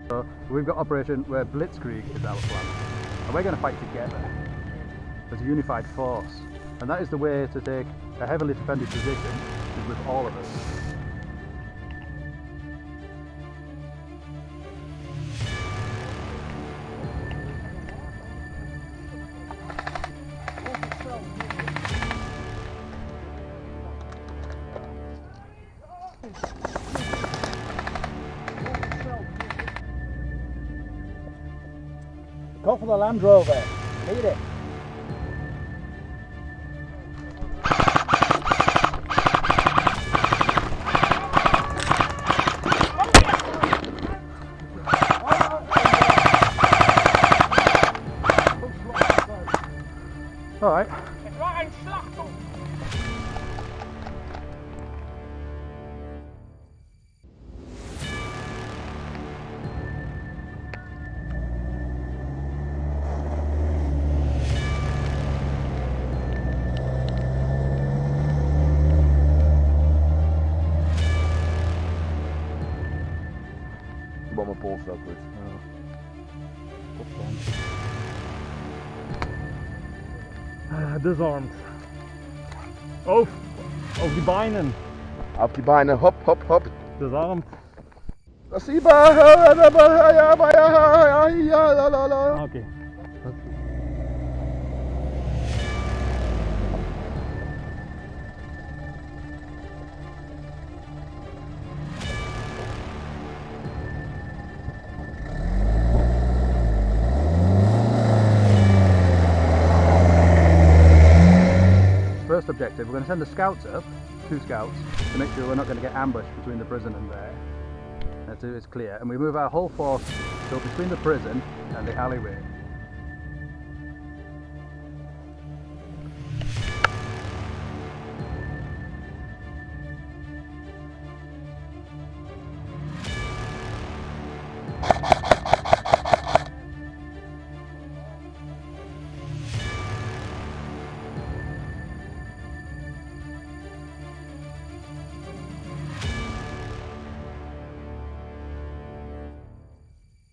So we've got operation where Blitzkrieg is our plan, and we're going to fight together as a unified force, and that is the way to take a heavily defended position, is with all of us. Go for the Land Rover. Need it. All right. Wat mijn polstok doet. Disarmed. Auf die Beinen. Auf die Beine, hop, hop, hop. Disarmed. Das ist ja, Okay. First objective, we're going to send the scouts up, 2 scouts, to make sure we're not going to get ambushed between the prison and there. That's it, it's clear. And we move our whole force so between the prison and the alleyway.